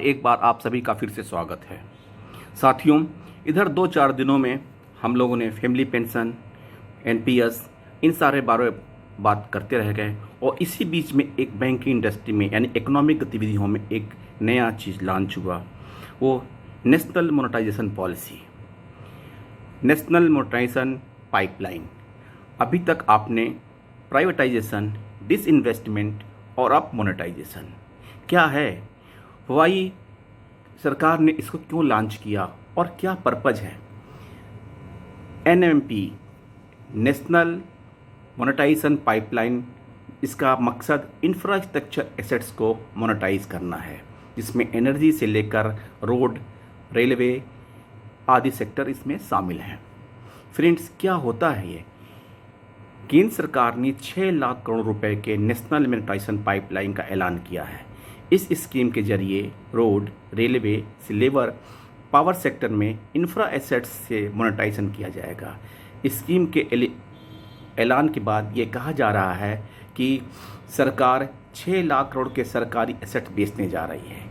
एक बार आप सभी का फिर से स्वागत है। साथियों, इधर 2-4 दिनों में हम लोगों ने फैमिली पेंशन, एनपीएस, इन सारे बारे बात करते रह गए और इसी बीच में एक बैंकिंग इंडस्ट्री में यानी इकोनॉमिक गतिविधियों में एक नया चीज़ लॉन्च हुआ, वो national monetisation policy, national monetisation pipeline. अभी तक आपने प्राइवेटाइजेशन, डिसइन्वेस्टमेंट और अब मोनेटाइजेशन क्या है, वाई सरकार ने इसको क्यों लॉन्च किया और क्या पर्पज है। एनएमपी, नेशनल मोनेटाइजेशन पाइपलाइन, इसका मकसद इंफ्रास्ट्रक्चर एसेट्स को मोनेटाइज करना है, जिसमें एनर्जी से लेकर रोड, रेलवे आदि सेक्टर इसमें शामिल हैं। फ्रेंड्स, क्या होता है ये? केंद्र सरकार ने 6 लाख करोड़ रुपए के नेशनल मोनेटाइजेशन पाइपलाइन का ऐलान किया है। इस स्कीम के जरिए रोड, रेलवे, सिलेवर, पावर सेक्टर में इंफ्रा एसेट्स से मोनेटाइजेशन किया जाएगा। स्कीम के ऐलान के बाद ये कहा जा रहा है कि सरकार 6 लाख करोड़ के सरकारी एसेट बेचने जा रही है।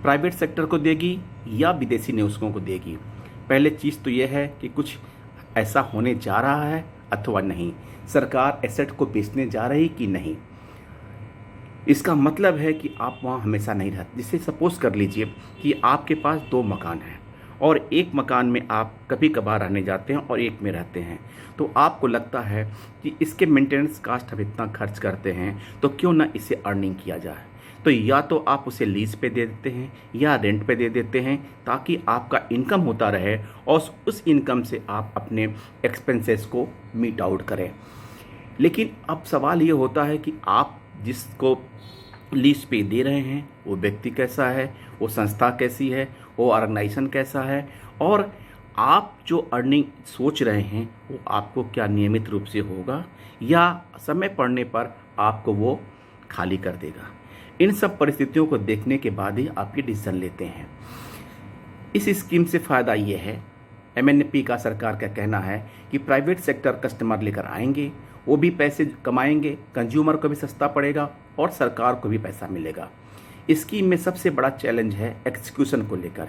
प्राइवेट सेक्टर को देगी या विदेशी निवेशकों को देगी? पहले चीज़ तो यह है कि कुछ ऐसा होने जा रहा है अथवा नहीं, सरकार एसेट को बेचने जा रही कि नहीं। इसका मतलब है कि आप वहाँ हमेशा नहीं रहते। जिसे सपोज कर लीजिए कि आपके पास 2 मकान हैं और एक मकान में आप कभी कभार रहने जाते हैं और एक में रहते हैं, तो आपको लगता है कि इसके मेंटेनेंस कास्ट हम इतना खर्च करते हैं तो क्यों ना इसे अर्निंग किया जाए। तो या तो आप उसे लीज पे दे देते हैं या रेंट पे दे देते हैं, ताकि आपका इनकम होता रहे और उस इनकम से आप अपने एक्सपेंसेस को मीट आउट करें। लेकिन अब सवाल ये होता है कि आप जिसको लीज पे दे रहे हैं वो व्यक्ति कैसा है, वो संस्था कैसी है, वो ऑर्गेनाइजेशन कैसा है, और आप जो अर्निंग सोच रहे हैं वो आपको क्या नियमित रूप से होगा या समय पड़ने पर आपको वो खाली कर देगा। इन सब परिस्थितियों को देखने के बाद ही आप ये डिसीजन लेते हैं। इस स्कीम से फ़ायदा ये है, एमएनपी का सरकार का कहना है कि प्राइवेट सेक्टर कस्टमर लेकर आएंगे, वो भी पैसे कमाएंगे, कंज्यूमर को भी सस्ता पड़ेगा और सरकार को भी पैसा मिलेगा। स्कीम में सबसे बड़ा चैलेंज है एग्जीक्यूशन को लेकर।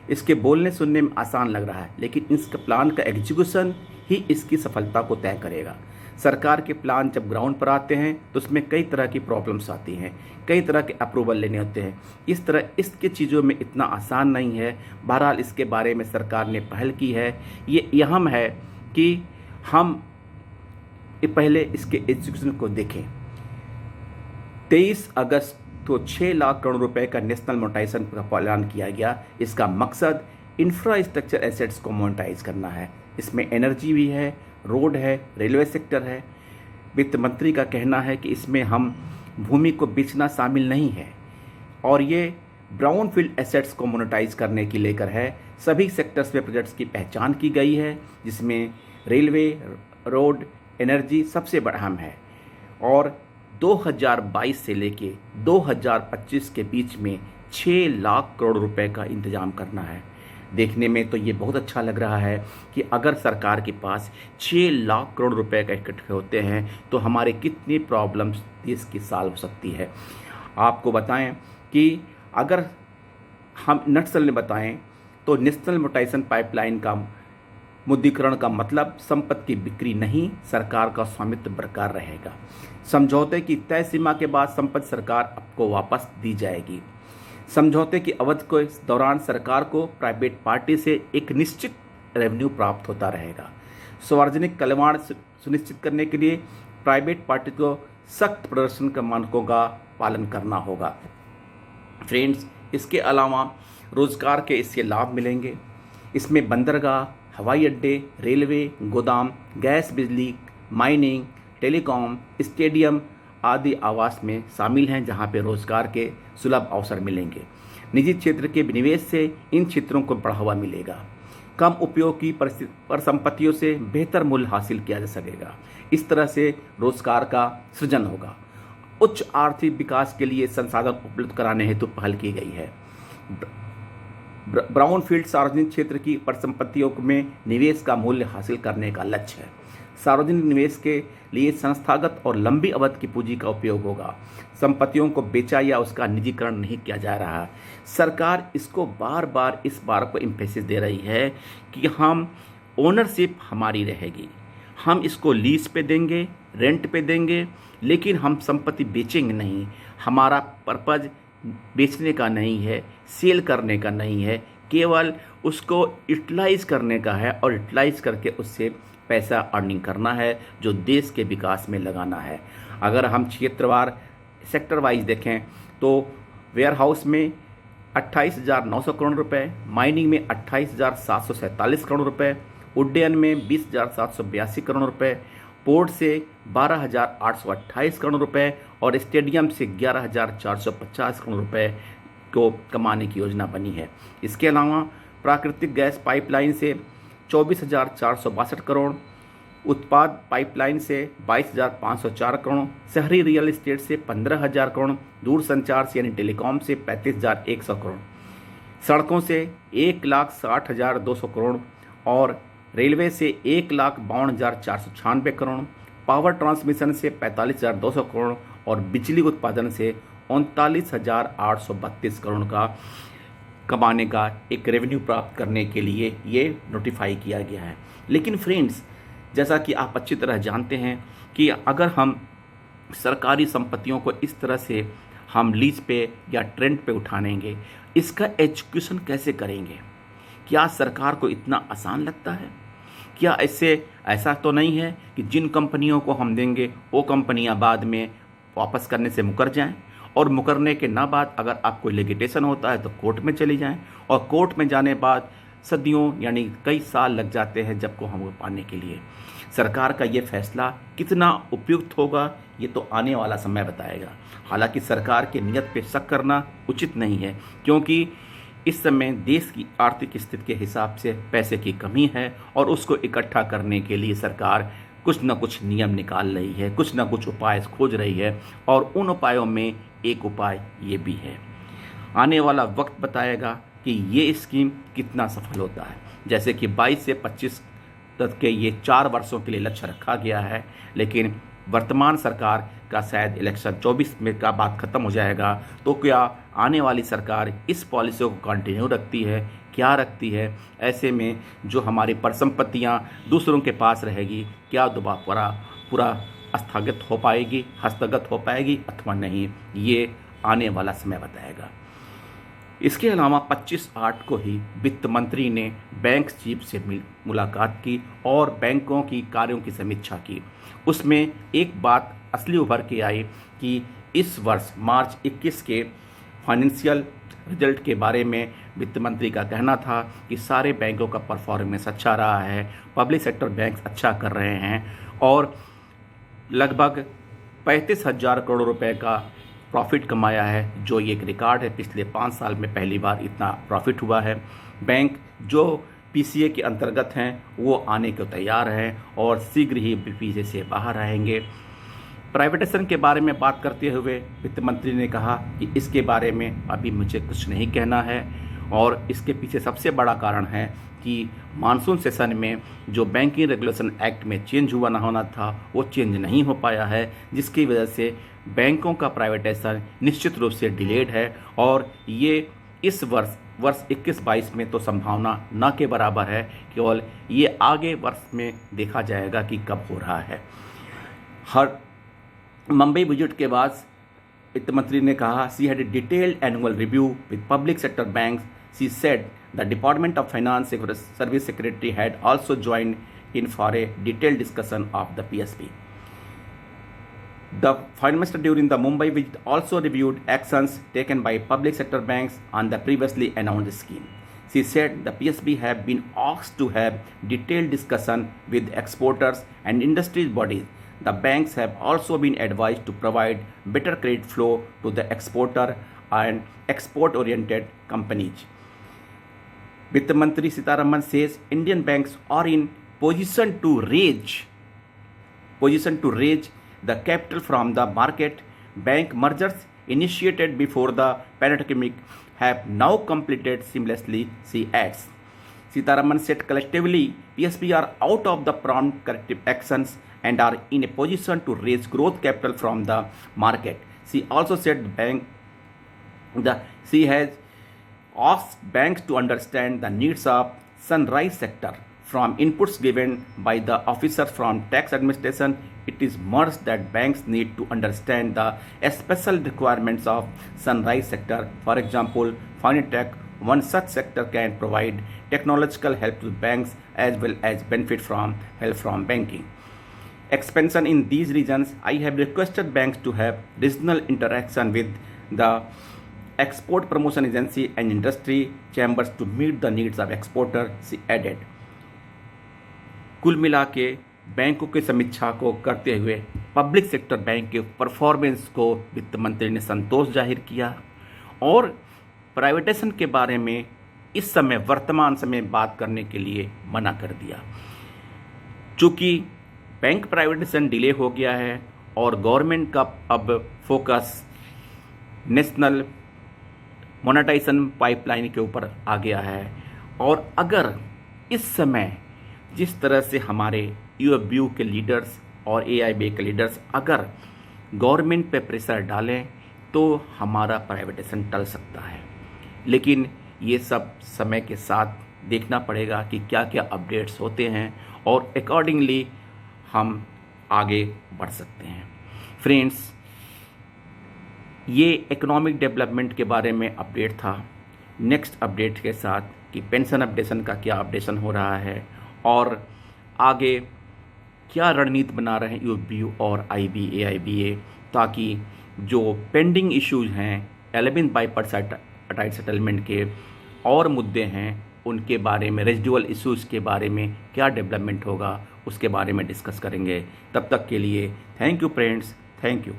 इसके बोलने सुनने में आसान लग रहा है, लेकिन इसके प्लान का एग्जीक्यूशन ही इसकी सफलता को तय करेगा। सरकार के प्लान जब ग्राउंड पर आते हैं तो उसमें कई तरह की प्रॉब्लम्स आती हैं, कई तरह के अप्रूवल लेने होते हैं। इस तरह इसके चीज़ों में इतना आसान नहीं है। बहरहाल इसके बारे में सरकार ने पहल की है। ये अहम है कि हम पहले इसके एग्जीक्यूशन को देखें। 23 अगस्त तो 6 लाख करोड़ रुपए का नेशनल मोनेटाइजेशन का ऐलान किया गया। इसका मकसद इंफ्रास्ट्रक्चर एसेट्स को मोनेटाइज करना है। इसमें एनर्जी भी है, रोड है, रेलवे सेक्टर है। वित्त मंत्री का कहना है कि इसमें हम भूमि को बेचना शामिल नहीं है और ये ब्राउन फील्ड एसेट्स को मोनेटाइज करने की लेकर है। सभी सेक्टर्स में प्रोजेक्ट्स की पहचान की गई है, जिसमें रेलवे, रोड, एनर्जी सबसे अहम है। और 2022 से लेके 2025 के बीच में 6 लाख करोड़ रुपए का इंतजाम करना है। देखने में तो ये बहुत अच्छा लग रहा है कि अगर सरकार के पास 6 लाख करोड़ रुपए का इकट्ठे होते हैं तो हमारे कितनी प्रॉब्लम्स देश की सॉल्व हो सकती है। आपको बताएं कि अगर हम नक्सल में बताएं तो नेशनल मोनेटाइजेशन पाइपलाइन का मुद्रीकरण का मतलब संपत्ति की बिक्री नहीं, सरकार का स्वामित्व बरकरार रहेगा। समझौते की तय सीमा के बाद संपत्ति सरकार को वापस दी जाएगी। समझौते की अवधि के दौरान सरकार को प्राइवेट पार्टी से एक निश्चित रेवेन्यू प्राप्त होता रहेगा। सार्वजनिक कल्याण सुनिश्चित करने के लिए प्राइवेट पार्टी को सख्त प्रदर्शन के मानकों का पालन करना होगा। फ्रेंड्स, इसके अलावा रोजगार के इससे लाभ मिलेंगे। इसमें बंदरगाह, हवाई अड्डे, रेलवे, गोदाम, गैस, बिजली, माइनिंग, टेलीकॉम, स्टेडियम आदि आवास में शामिल हैं, जहां पे रोजगार के सुलभ अवसर मिलेंगे। निजी क्षेत्र के निवेश से इन क्षेत्रों को बढ़ावा मिलेगा। कम उपयोग की परिसंपत्तियों से बेहतर मूल्य हासिल किया जा सकेगा। इस तरह से रोजगार का सृजन होगा। उच्च आर्थिक विकास के लिए संसाधन उपलब्ध कराने हेतु पहल की गई है। ब्राउन फील्ड सार्वजनिक क्षेत्र की परिसंपत्तियों में निवेश का मूल्य हासिल करने का लक्ष्य है। सार्वजनिक निवेश के लिए संस्थागत और लंबी अवधि की पूंजी का उपयोग होगा। संपत्तियों को बेचा या उसका निजीकरण नहीं किया जा रहा। सरकार इसको बार बार इस बार को एम्फेसिस दे रही है कि हम ओनरशिप हमारी रहेगी, हम इसको लीज पे देंगे, रेंट पे देंगे, लेकिन हम संपत्ति बेचेंगे नहीं। हमारा पर्पज़ बेचने का नहीं है, सेल करने का नहीं है, केवल उसको यूटिलाइज करने का है और यूटिलाइज करके उससे पैसा अर्निंग करना है जो देश के विकास में लगाना है। अगर हम क्षेत्रवार सेक्टर वाइज देखें तो वेयर हाउस में 28,900 करोड़ रुपए, माइनिंग में 28,747 करोड़ रुपए, उड्डयन में 20,782 करोड़ रुपए, पोर्ट से 12,828 करोड़ रुपए और स्टेडियम से 11,450 करोड़ रुपए को कमाने की योजना बनी है। इसके अलावा प्राकृतिक गैस पाइपलाइन से 24,462 करोड़, उत्पाद पाइपलाइन से 22,504 करोड़, शहरी रियल एस्टेट से 15,000 करोड़, दूरसंचार से यानी टेलीकॉम से 35,100 करोड़, सड़कों से 1,60,200 करोड़ और रेलवे से 1,52,496 करोड़, पावर ट्रांसमिशन से 45,200 करोड़ और बिजली उत्पादन से 39,832 करोड़ का कमाने का एक रेवेन्यू प्राप्त करने के लिए ये नोटिफाई किया गया है। लेकिन फ्रेंड्स, जैसा कि आप अच्छी तरह जानते हैं कि अगर हम सरकारी संपत्तियों को इस तरह से हम लीज पे या ट्रेंड पे उठानेंगे, इसका एजुकेशन कैसे करेंगे? क्या सरकार को इतना आसान लगता है? क्या ऐसा तो नहीं है कि जिन कंपनियों को हम देंगे वो कंपनियां बाद में वापस करने से मुकर जाएं और मुकरने के ना बाद अगर आपको लिटिगेशन होता है तो कोर्ट में चली जाएं और कोर्ट में जाने बाद सदियों यानी कई साल लग जाते हैं जब को हमको पाने के लिए। सरकार का ये फैसला कितना उपयुक्त होगा ये तो आने वाला समय बताएगा। हालांकि सरकार की नियत पे शक करना उचित नहीं है, क्योंकि इस समय देश की आर्थिक स्थिति के हिसाब से पैसे की कमी है और उसको इकट्ठा करने के लिए सरकार कुछ न कुछ नियम निकाल रही है, कुछ न कुछ उपाय खोज रही है और उन उपायों में एक उपाय ये भी है। आने वाला वक्त बताएगा कि ये स्कीम कितना सफल होता है। जैसे कि 22 से 25 तक के ये 4 वर्षों के लिए लक्ष्य रखा गया है, लेकिन वर्तमान सरकार का शायद इलेक्शन 24 में का बाद खत्म हो जाएगा, तो क्या आने वाली सरकार इस पॉलिसी को कंटिन्यू रखती है, क्या रखती है? ऐसे में जो हमारी परिसंपत्तियां दूसरों के पास रहेगी, क्या दोबारा पूरा स्थगित हो पाएगी, हस्तगत हो पाएगी अथवा नहीं, ये आने वाला समय बताएगा। इसके अलावा 25/8 को ही वित्त मंत्री ने बैंक चीफ से मुलाकात की और बैंकों की कार्यों की समीक्षा की। उसमें एक बात असली उभर के आई कि इस वर्ष मार्च 21 के फाइनेंशियल रिजल्ट के बारे में वित्त मंत्री का कहना था कि सारे बैंकों का परफॉर्मेंस अच्छा रहा है, पब्लिक सेक्टर बैंक अच्छा कर रहे हैं और लगभग 35,000 करोड़ रुपए का प्रॉफिट कमाया है, जो एक रिकॉर्ड है। पिछले 5 साल में पहली बार इतना प्रॉफिट हुआ है। बैंक जो पीसीए के अंतर्गत हैं वो आने को तैयार हैं और शीघ्र ही पीसीए से बाहर आएंगे। प्राइवेटाइजेशन के बारे में बात करते हुए वित्त मंत्री ने कहा कि इसके बारे में अभी मुझे कुछ नहीं कहना है और इसके पीछे सबसे बड़ा कारण है कि मानसून सेशन में जो बैंकिंग रेगुलेशन एक्ट में चेंज हुआ ना होना था वो चेंज नहीं हो पाया है, जिसकी वजह से बैंकों का प्राइवेटाइजेशन निश्चित रूप से डिलेड है और ये इस वर्ष 21-22 में तो संभावना न के बराबर है, केवल ये आगे वर्ष में देखा जाएगा कि कब हो रहा है। हर मुंबई विजिट के बाद वित्त मंत्री ने कहा, she had a detailed annual review with public sector banks. She said the department of finance service secretary had also joined in for a detailed discussion of the PSB. The Finance Minister during the Mumbai visit also reviewed actions taken by public sector banks on the previously announced scheme. She said the PSB have been asked to have detailed discussion with exporters and industry bodies. The banks have also been advised to provide better credit flow to the exporter and export-oriented companies. Vitt Mantri Sitaraman says Indian banks are in position to raise the capital from the market. Bank mergers initiated before the pandemic have now completed seamlessly, she adds. Sitharaman said collectively, PSB are out of the prompt corrective actions and are in a position to raise growth capital from the market. She also said she has asked banks to understand the needs of sunrise sector. From inputs given by the officers from tax administration, it is merged that banks need to understand the special requirements of sunrise sector. For example, fintech, one such sector can provide technological help to banks as well as benefit from help from banking. Expansion in these regions, I have requested banks to have regional interaction with the export promotion agency and industry chambers to meet the needs of exporter, she added. कुल मिला के बैंकों की समीक्षा को करते हुए public sector bank के परफॉर्मेंस को वित्त मंत्री ने संतोष जाहिर किया और प्राइवेटाइजेशन के बारे में इस समय वर्तमान समय बात करने के लिए मना कर दिया। चूँकि बैंक प्राइवेटाइजेशन डिले हो गया है और गवर्नमेंट का अब फोकस नेशनल मोनेटाइजेशन पाइपलाइन के ऊपर आ गया है और अगर इस समय जिस तरह से हमारे यूएफबीयू के लीडर्स और एआईबी के लीडर्स अगर गवर्नमेंट पे प्रेशर डालें तो हमारा प्राइवेटाइजेशन टल सकता है, लेकिन ये सब समय के साथ देखना पड़ेगा कि क्या क्या अपडेट्स होते हैं और अकॉर्डिंगली हम आगे बढ़ सकते हैं। फ्रेंड्स, ये इकोनॉमिक डेवलपमेंट के बारे में अपडेट था। नेक्स्ट अपडेट के साथ कि पेंशन अपडेशन का क्या अपडेशन हो रहा है और आगे क्या रणनीति बना रहे हैं यूएफबीयू और आईबी एआईबीए, ताकि जो पेंडिंग इश्यूज हैं 11th बाईपार्टाइट सेटलमेंट के और मुद्दे हैं उनके बारे में, रेजिडुअल इश्यूज़ के बारे में क्या डेवलपमेंट होगा उसके बारे में डिस्कस करेंगे। तब तक के लिए thank you friends, thank you.